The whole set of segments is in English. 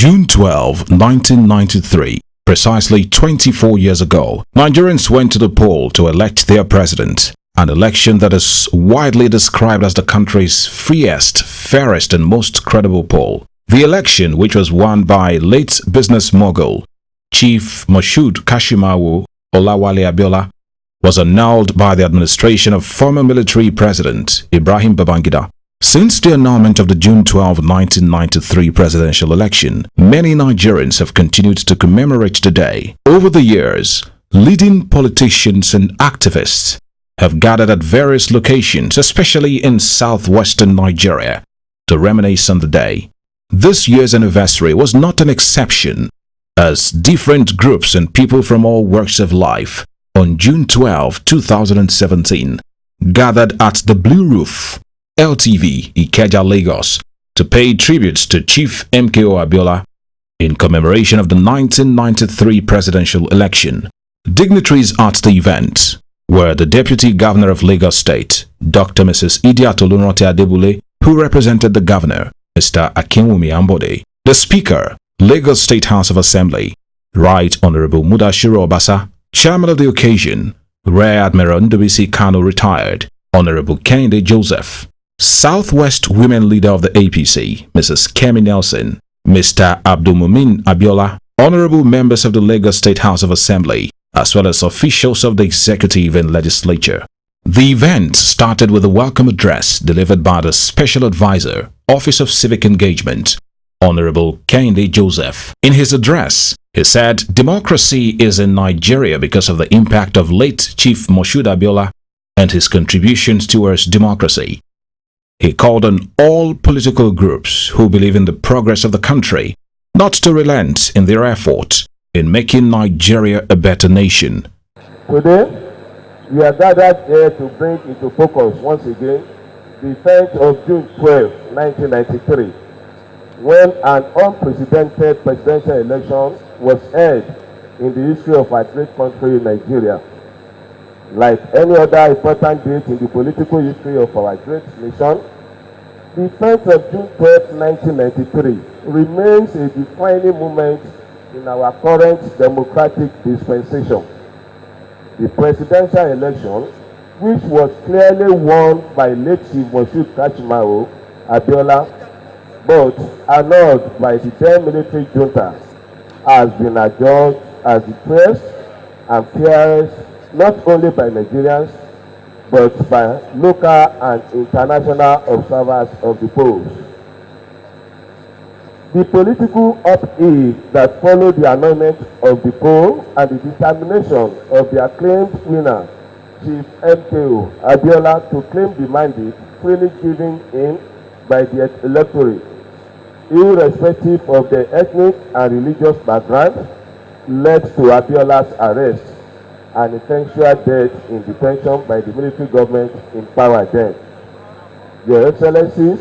June 12, 1993, precisely 24 years ago, Nigerians went to the poll to elect their president, an election that is widely described as the country's freest, fairest and most credible poll. The election, which was won by late business mogul Chief Moshood Kashimawo Olawale Abiola, was annulled by the administration of former military president Ibrahim Babangida. Since the annulment of the June 12, 1993 presidential election, many Nigerians have continued to commemorate the day. Over the years, leading politicians and activists have gathered at various locations, especially in southwestern Nigeria, to reminisce on the day. This year's anniversary was not an exception, as different groups and people from all walks of life on June 12, 2017 gathered at the Blue Roof LTV, Ikeja, Lagos, to pay tributes to Chief MKO Abiola in commemoration of the 1993 presidential election. Dignitaries at the event were the Deputy Governor of Lagos State, Dr. Mrs. Idiat Olunrote Adebule, who represented the Governor, Mr. Akinwumi Ambode, the Speaker, Lagos State House of Assembly, Right Honorable Mudashiru Obasa, Chairman of the occasion, Rear Admiral Ndubisi Kano retired, Honorable Kehinde Joseph, Southwest Women Leader of the APC, Mrs. Kemi Nelson, Mr. Abdulmumin Abiola, Honorable Members of the Lagos State House of Assembly, as well as officials of the Executive and Legislature. The event started with a welcome address delivered by the Special Advisor, Office of Civic Engagement, Honorable Kehinde Joseph. In his address, he said, democracy is in Nigeria because of the impact of late Chief Moshood Abiola and his contributions towards democracy. He called on all political groups who believe in the progress of the country not to relent in their effort in making Nigeria a better nation. Today, we are gathered here to bring into focus once again the event of June 12, 1993, when an unprecedented presidential election was held in the history of our great country, Nigeria. Like any other important date in the political history of our great nation, the event of June 12, 1993 remains a defining moment in our current democratic dispensation. The presidential election, which was clearly won by late Chief Moshood Kashimawo Abiola, but annulled by the then military junta, has been adjudged as the first and fairest not only by Nigerians but by local and international observers of the polls. The political upheaval that followed the annulment of the poll and the determination of the acclaimed winner, Chief MKO Abiola, to claim the mandate freely given in by the electorate, irrespective of their ethnic and religious background, led to Abiola's arrest and eventual death in detention by the military government in power then. Your Excellencies,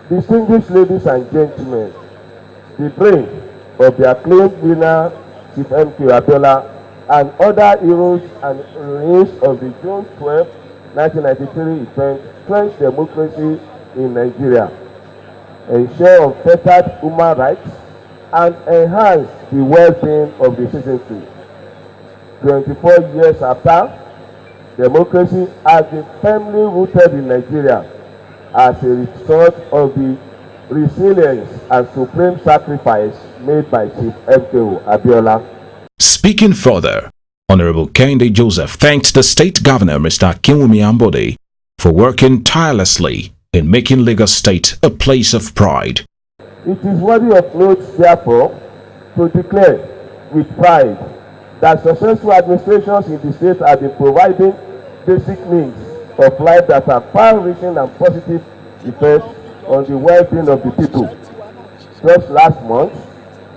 distinguished ladies and gentlemen, the brain of the acclaimed winner, Chief MKO Abiola, and other heroes and heroines of the June 12, 1993 event French democracy in Nigeria, ensure unfettered human rights, and enhance the well-being of the citizenry. 24 years after, democracy has been firmly rooted in Nigeria as a result of the resilience and supreme sacrifice made by Chief MKO Abiola. Speaking further, Honorable Kehinde Joseph thanked the State Governor, Mr. Akinwumi Ambode, for working tirelessly in making Lagos State a place of pride. It is worthy of note, therefore, to declare with pride that successful administrations in the state have been providing basic needs of life that are far-reaching and positive effects on the well-being of the people. Just last month,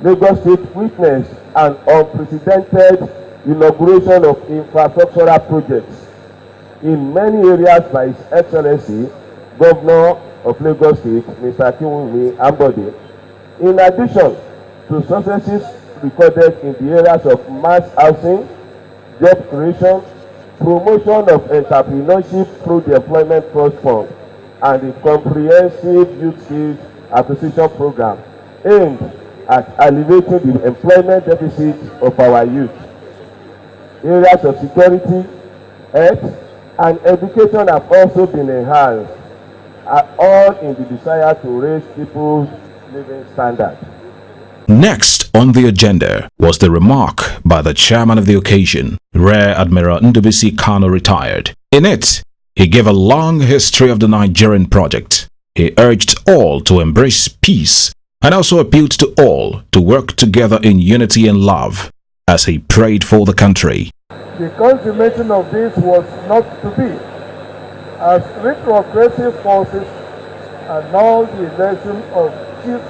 Lagos State witnessed an unprecedented inauguration of infrastructural projects in many areas by His Excellency, Governor of Lagos State, Mr. Akinwumi Ambode. In addition to successes recorded in the areas of mass housing, job creation, promotion of entrepreneurship through the Employment Trust Fund, and the comprehensive youth skills acquisition program aimed at alleviating the employment deficit of our youth. Areas of security, health, and education have also been enhanced, all in the desire to raise people's living standard. Next on the agenda was the remark by the chairman of the occasion, Rear Admiral Ndubisi Kano retired. In it, he gave a long history of the Nigerian project. He urged all to embrace peace and also appealed to all to work together in unity and love as he prayed for the country. The consummation of this was not to be, as retrogressive forces annulled the election of Chief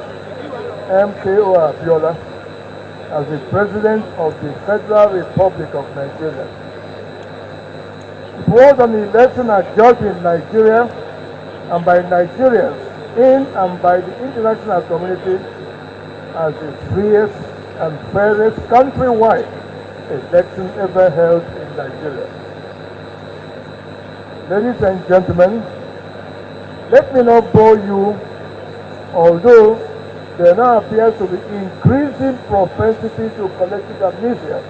MKO Abiola as the President of the Federal Republic of Nigeria. It was an election adjudged in Nigeria and by Nigerians in and by the international community as the freest and fairest countrywide election ever held in Nigeria. Ladies and gentlemen, let me not bore you, although there now appears to be increasing propensity to collective amnesia.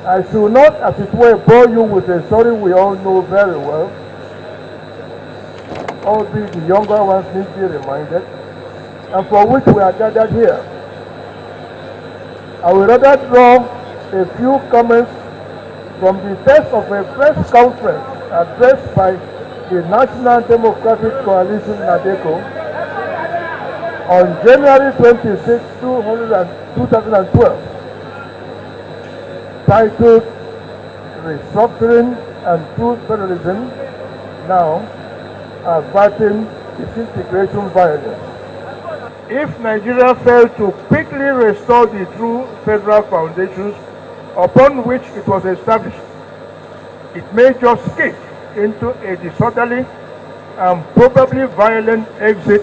I should not, as it were, bore you with a story we all know very well, albeit the younger ones need to be reminded, and for which we are gathered here. I will rather draw a few comments from the text of a press conference addressed by the National Democratic Coalition (NADECO) on January 26, 2012, titled Restructuring and True Federalism, now averting disintegration violence. If Nigeria failed to quickly restore the true federal foundations upon which it was established, it may just skip into a disorderly and probably violent exit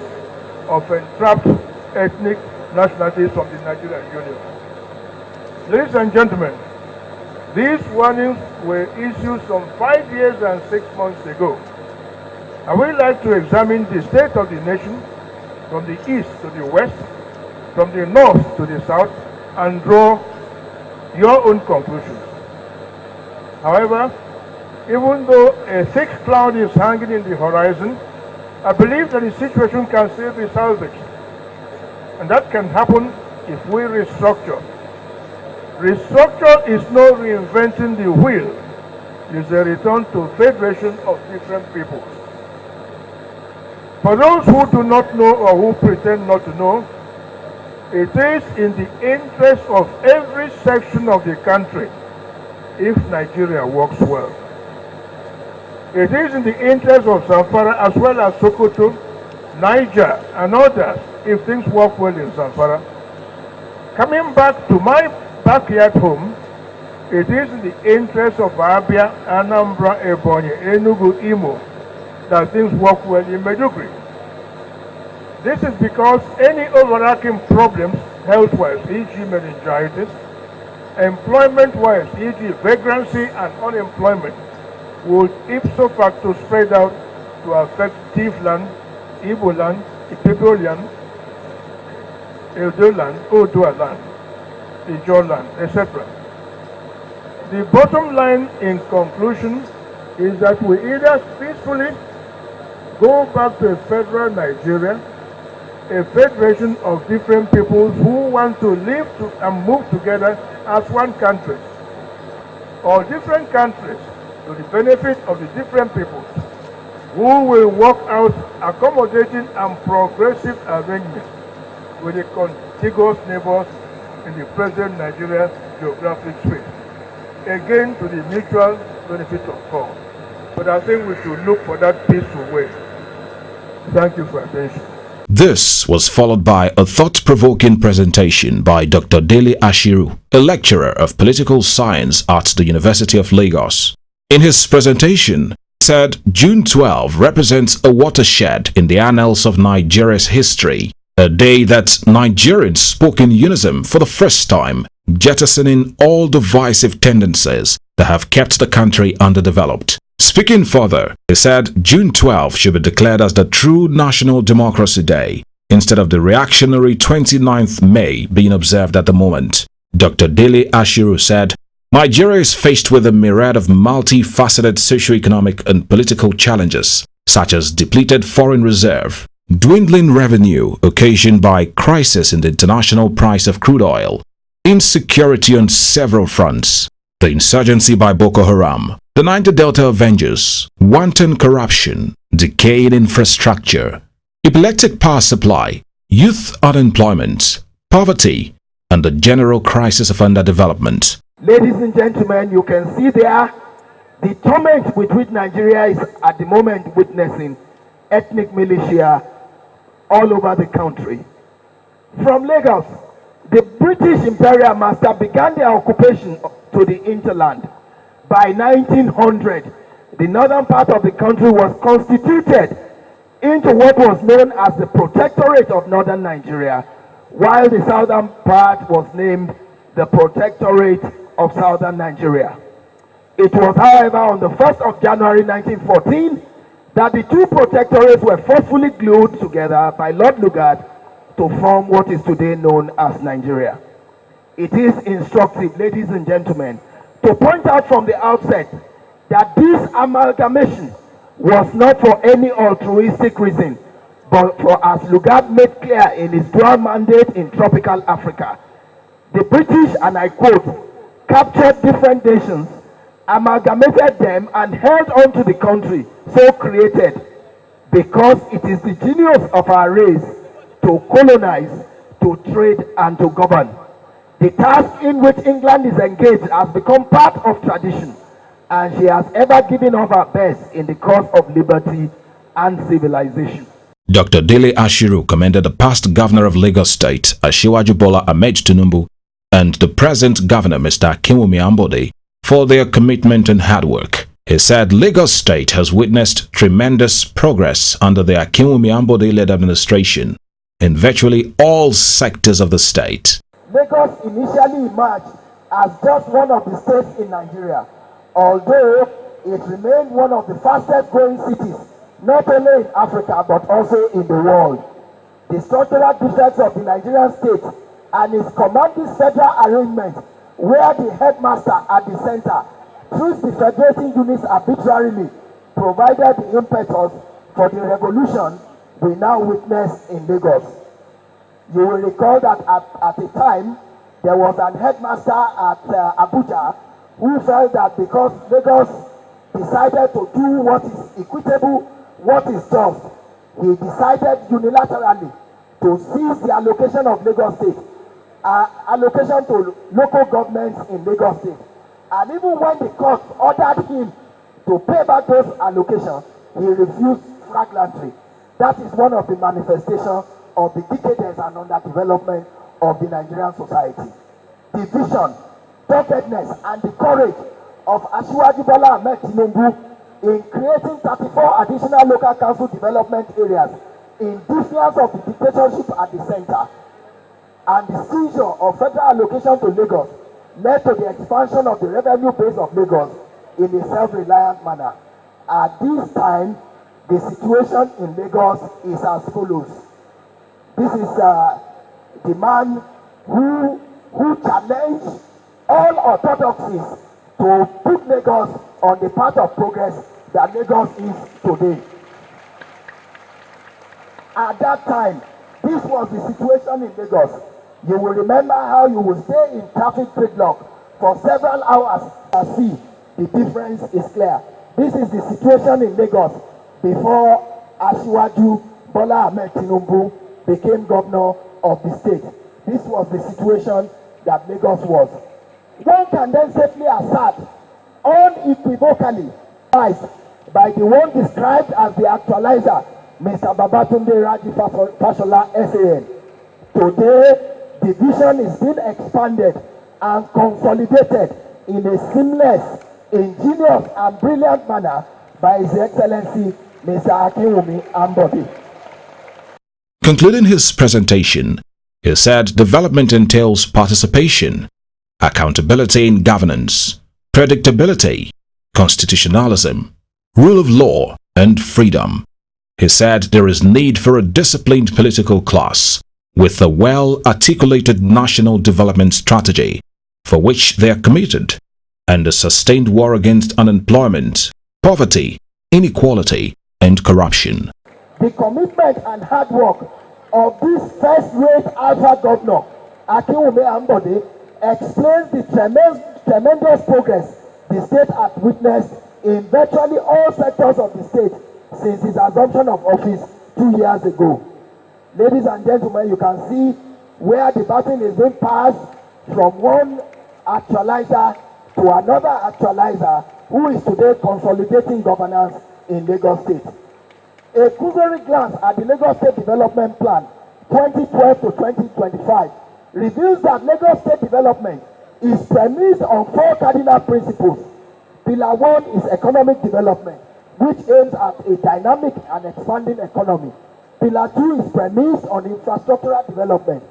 of entrapped ethnic nationalities from the Nigerian Union. Ladies and gentlemen, these warnings were issued some 5 years and 6 months ago. I would like to examine the state of the nation from the east to the west, from the north to the south, and draw your own conclusions. However, even though a thick cloud is hanging in the horizon, I believe that the situation can still be salvaged. And that can happen if we restructure. Restructure is no reinventing the wheel. It is a return to federation of different peoples. For those who do not know or who pretend not to know, it is in the interest of every section of the country if Nigeria works well. It is in the interest of Zamfara as well as Sokoto, Niger, and others if things work well in Zamfara. Coming back to my backyard home, it is in the interest of Abia, Anambra, Ebonyi, Enugu, Imo that things work well in Maiduguri. This is because any overarching problems, health-wise, e.g. meningitis, employment-wise, e.g. vagrancy and unemployment, would ipso facto spread out to affect Tiv land, Igbo land, Ipepo land, Edo land, Odua land, Ijaw land, etc. The bottom line in conclusion is that we either peacefully go back to a federal Nigeria, a federation of different peoples who want to live and move together as one country, or different countries to the benefit of the different peoples who will work out accommodating and progressive arrangements with the contiguous neighbors in the present Nigeria geographic space, again to the mutual benefit of all. But I think we should look for that peaceful way. Thank you for attention. This was followed by a thought-provoking presentation by Dr. Dele Ashiru, a lecturer of political science at the University of Lagos. In his presentation, he said June 12 represents a watershed in the annals of Nigeria's history, A day that Nigerians spoke in unison for the first time, jettisoning all divisive tendencies that have kept the country underdeveloped. Speaking further, he said June 12 should be declared as the true National Democracy Day, instead of the reactionary 29th May being observed at the moment. Dr. Dele Ashiru said, Nigeria is faced with a myriad of multifaceted socio-economic and political challenges, such as depleted foreign reserve, dwindling revenue occasioned by crisis in the international price of crude oil, insecurity on several fronts, the insurgency by Boko Haram, the Niger Delta Avengers, wanton corruption, decayed infrastructure, epileptic power supply, youth unemployment, poverty, and the general crisis of underdevelopment. Ladies and gentlemen, you can see there the torment with which Nigeria is at the moment witnessing ethnic militia all over the country. From Lagos, the British Imperial Master began their occupation to the hinterland. By 1900, the northern part of the country was constituted into what was known as the Protectorate of Northern Nigeria, while the southern part was named the Protectorate of Southern Nigeria. It was, however, on the 1st of January 1914 that the two protectorates were forcefully glued together by Lord Lugard to form what is today known as Nigeria. It is instructive, ladies and gentlemen, to point out from the outset that this amalgamation was not for any altruistic reason, but for, as Lugard made clear in his dual mandate in tropical Africa, the British, and I quote, captured different nations, amalgamated them, and held on to the country so created, because it is the genius of our race to colonize, to trade, and to govern. The task in which England is engaged has become part of tradition, and she has ever given of her best in the cause of liberty and civilization. Dr. Dele Ashiru commended the past governor of Lagos State, Asiwaju Bola Ahmed Tinubu, and the present governor, Mr. Akinwumi Ambode, for their commitment and hard work. He said Lagos State has witnessed tremendous progress under the Akinwumi Ambode-led administration in virtually all sectors of the state. Lagos initially emerged as just one of the states in Nigeria, although it remained one of the fastest growing cities, not only in Africa but also in the world. The structural defects of the Nigerian state and its commanding federal arrangement, where the headmaster at the center treats the federating units arbitrarily, provided the impetus for the revolution we now witness in Lagos. You will recall that at the time, there was an headmaster at Abuja who felt that because Lagos decided to do what is equitable, what is just, he decided unilaterally to seize the allocation of Lagos State, allocation to local governments in Lagos State. And even when the court ordered him to pay back those allocations, he refused flagrantly. That is one of the manifestations of the decadence and underdevelopment of the Nigerian society. The vision, doggedness, and the courage of Asiwaju Bola Ahmed Tinubu in creating 34 additional local council development areas in defiance of the dictatorship at the center, and the seizure of federal allocation to Lagos led to the expansion of the revenue base of Lagos in a self-reliant manner. At this time, the situation in Lagos is as follows. This is the man who challenged all orthodoxies to put Lagos on the path of progress that Lagos is today. At that time, this was the situation in Lagos. You will remember how you will stay in traffic gridlock for several hours and see the difference is clear. This is the situation in Lagos before Asiwaju Bola Ahmed Tinubu became governor of the state. This was the situation that Lagos was. One can then safely assert unequivocally by the one described as the actualizer, Mr. Babatunde Raji Fashola SAN. Today, the vision is being expanded and consolidated in a seamless, ingenious, and brilliant manner by His Excellency Mr. Akinwumi Ambode. Concluding his presentation, he said development entails participation, accountability in governance, predictability, constitutionalism, rule of law, and freedom. He said there is need for a disciplined political class with a well-articulated national development strategy for which they are committed, and a sustained war against unemployment, poverty, inequality, and corruption. The commitment and hard work of this first-rate Alpha governor, Akinwumi Ambode, explains the tremendous progress the state has witnessed in virtually all sectors of the state since his assumption of office 2 years ago. Ladies and gentlemen, you can see where the baton is being passed from one actualizer to another actualizer who is today consolidating governance in Lagos State. A cursory glance at the Lagos State Development Plan 2012 to 2025 reveals that Lagos State development is premised on 4 cardinal principles. Pillar 1 is economic development, which aims at a dynamic and expanding economy. Pillar 2 is premised on infrastructural development,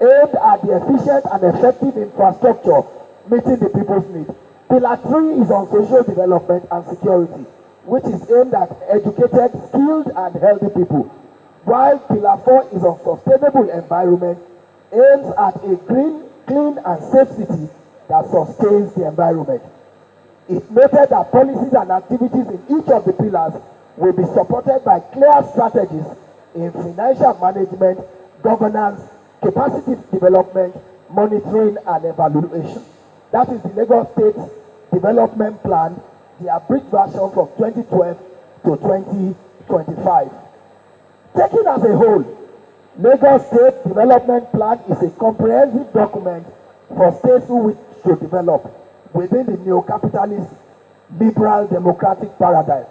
aimed at the efficient and effective infrastructure meeting the people's needs. Pillar 3 is on social development and security, which is aimed at educated, skilled, and healthy people. While Pillar 4 is on sustainable environment, aims at a green, clean, and safe city that sustains the environment. It noted that policies and activities in each of the pillars will be supported by clear strategies in financial management, governance, capacity development, monitoring, and evaluation. That is the Lagos State Development Plan, the abridged version from 2012 to 2025. Taken as a whole, Lagos State Development Plan is a comprehensive document for states who wish to develop within the neo-capitalist liberal democratic paradigm.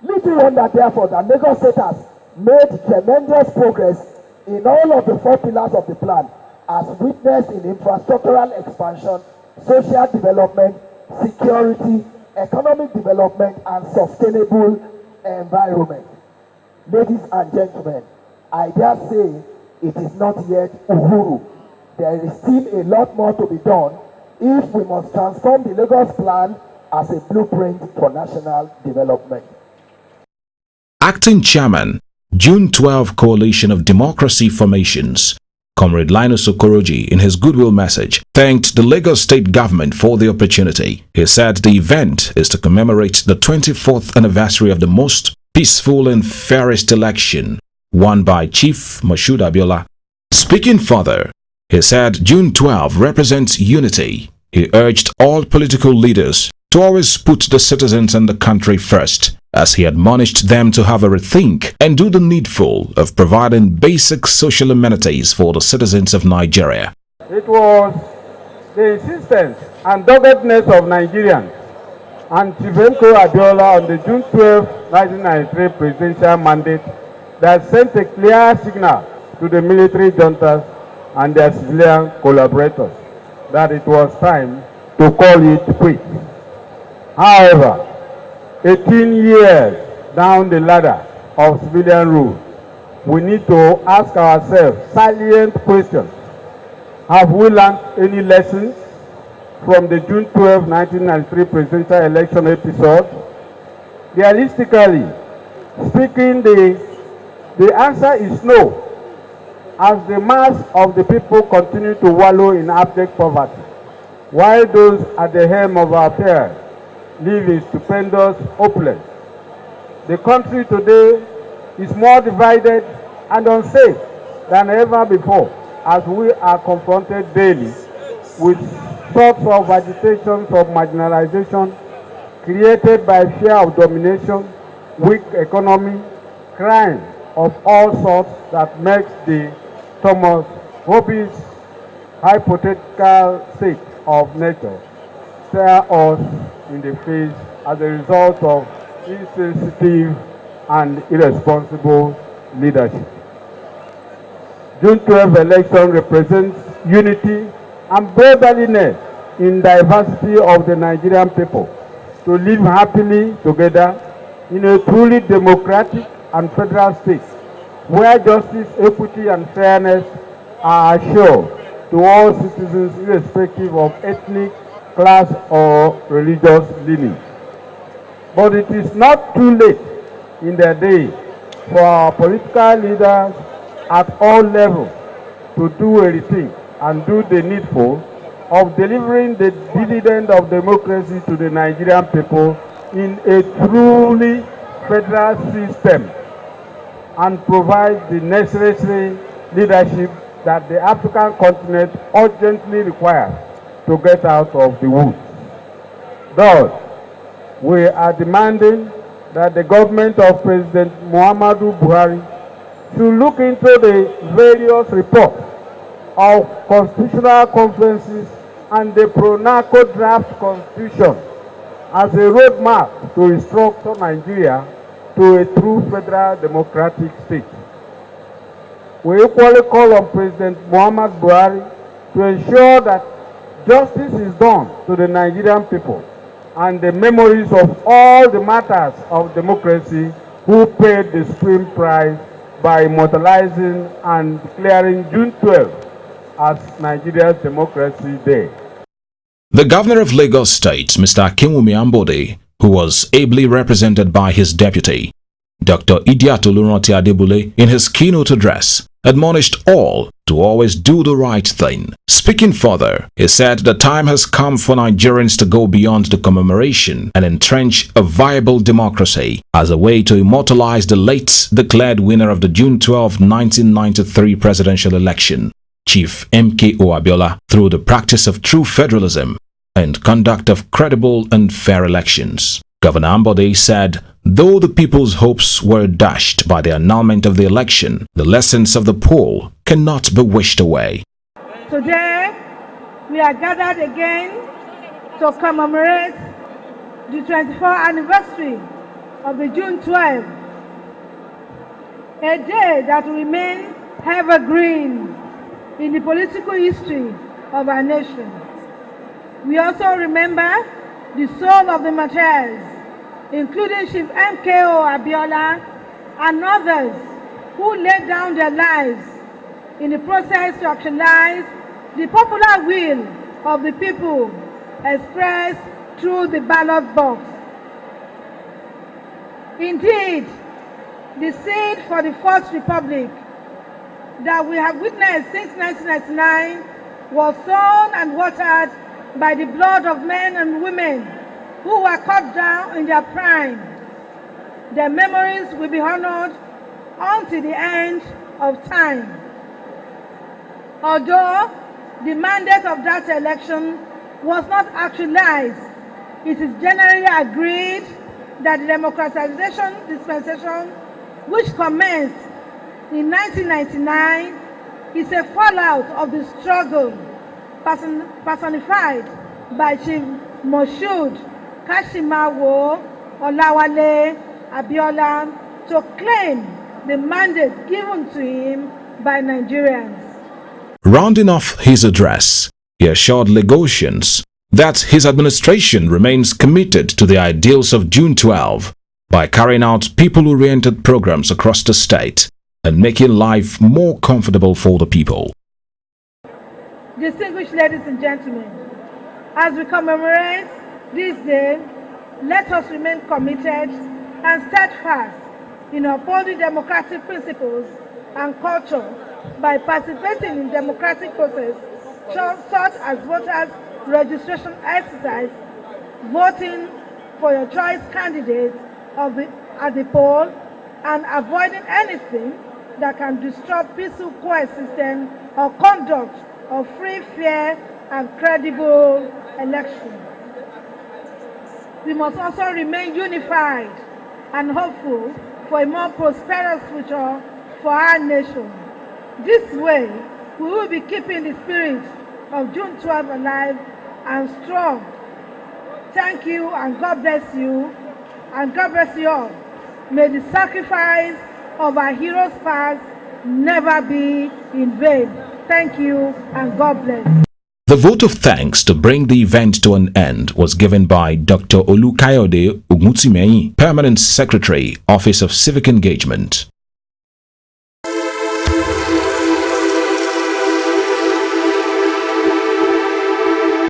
Little wonder, therefore, that Lagos State has made tremendous progress in all of the 4 pillars of the plan, as witnessed in infrastructural expansion, social development, security, economic development, and sustainable environment. Ladies and gentlemen, I dare say it is not yet Uhuru. There is still a lot more to be done if we must transform the Lagos plan as a blueprint for national development. Acting Chairman, June 12 Coalition of Democracy Formations, Comrade Linus Okoroji, in his goodwill message, thanked the Lagos State government for the opportunity. He said the event is to commemorate the 24th anniversary of the most peaceful and fairest election won by Chief Moshood Abiola. Speaking further, he said June 12 represents unity. He urged all political leaders to always put the citizens and the country first, as he admonished them to have a rethink and do the needful of providing basic social amenities for the citizens of Nigeria. It was the insistence and doggedness of Nigerians and Chief Abiola on the June 12, 1993 presidential mandate that sent a clear signal to the military juntas and their civilian collaborators that it was time to call it quits. However, 18 years down the ladder of civilian rule, we need to ask ourselves salient questions. Have we learned any lessons from the June 12, 1993 presidential election episode? Realistically speaking, the answer is no, as the mass of the people continue to wallow in abject poverty, while those at the helm of our affairs live in stupendous opulence. The country today is more divided and unsafe than ever before, as we are confronted daily with sorts of agitations of marginalization created by fear of domination, weak economy, crime of all sorts that makes the Thomas Hobbes hypothetical state of nature stare us in the face as a result of insensitive and irresponsible leadership. June 12 election represents unity and brotherliness in diversity of the Nigerian people to live happily together in a truly democratic and federal state where justice, equity, and fairness are assured to all citizens irrespective of ethnic, class, or religious lineage. But it is not too late in the day for our political leaders at all levels to do a rethink and do the needful of delivering the dividend of democracy to the Nigerian people in a truly federal system and provide the necessary leadership that the African continent urgently requires to get out of the woods. Thus, we are demanding that the government of President Momodu Buhari should look into the various reports of constitutional conferences and the pro-narco draft constitution as a roadmap to restructure Nigeria to a true federal democratic state. We equally call on President Muhammadu Buhari to ensure that justice is done to the Nigerian people and the memories of all the martyrs of democracy who paid the supreme price by immortalizing and declaring June 12 as Nigeria's Democracy Day. The governor of Lagos State, Mr. Akinwumi Ambode, who was ably represented by his deputy, Dr. Idiat Oluranti Adebule, in his keynote address, admonished all to always do the right thing. Speaking further, he said the time has come for Nigerians to go beyond the commemoration and entrench a viable democracy as a way to immortalize the late declared winner of the June 12, 1993 presidential election, Chief M.K.O. Abiola, through the practice of true federalism and conduct of credible and fair elections. Governor Ambode said, though the people's hopes were dashed by the annulment of the election, the lessons of the poll cannot be wished away. Today, we are gathered again to commemorate the 24th anniversary of the June 12, a day that will remain evergreen in the political history of our nation. We also remember the soul of the martyrs, including Chief M.K.O. Abiola and others who laid down their lives in the process to actualize the popular will of the people expressed through the ballot box. Indeed, the seed for the Fourth Republic that we have witnessed since 1999 was sown and watered by the blood of men and women who were cut down in their prime. Their memories will be honored until the end of time. Although the mandate of that election was not actualized, it is generally agreed that the democratization dispensation, which commenced in 1999, is a fallout of the struggle personified by Chief Moshood Kashimawo Olawale Abiola to claim the mandate given to him by Nigerians. Rounding off his address, he assured Lagosians that his administration remains committed to the ideals of June 12 by carrying out people-oriented programs across the state and making life more comfortable for the people. Distinguished ladies and gentlemen, as we commemorate this day, let us remain committed and steadfast in upholding democratic principles and culture by participating in democratic process such as voters' registration exercise, voting for your choice candidate at the poll, and avoiding anything that can disrupt peaceful coexistence or conduct of free, fair, and credible elections. We must also remain unified and hopeful for a more prosperous future for our nation. This way, we will be keeping the spirit of June 12 alive and strong. Thank you, and God bless you, and God bless you all. May the sacrifice of our heroes past never be in vain. Thank you, and God bless. The vote of thanks to bring the event to an end was given by Dr. Olukayode Oguntimehin, Permanent Secretary, Office of Civic Engagement.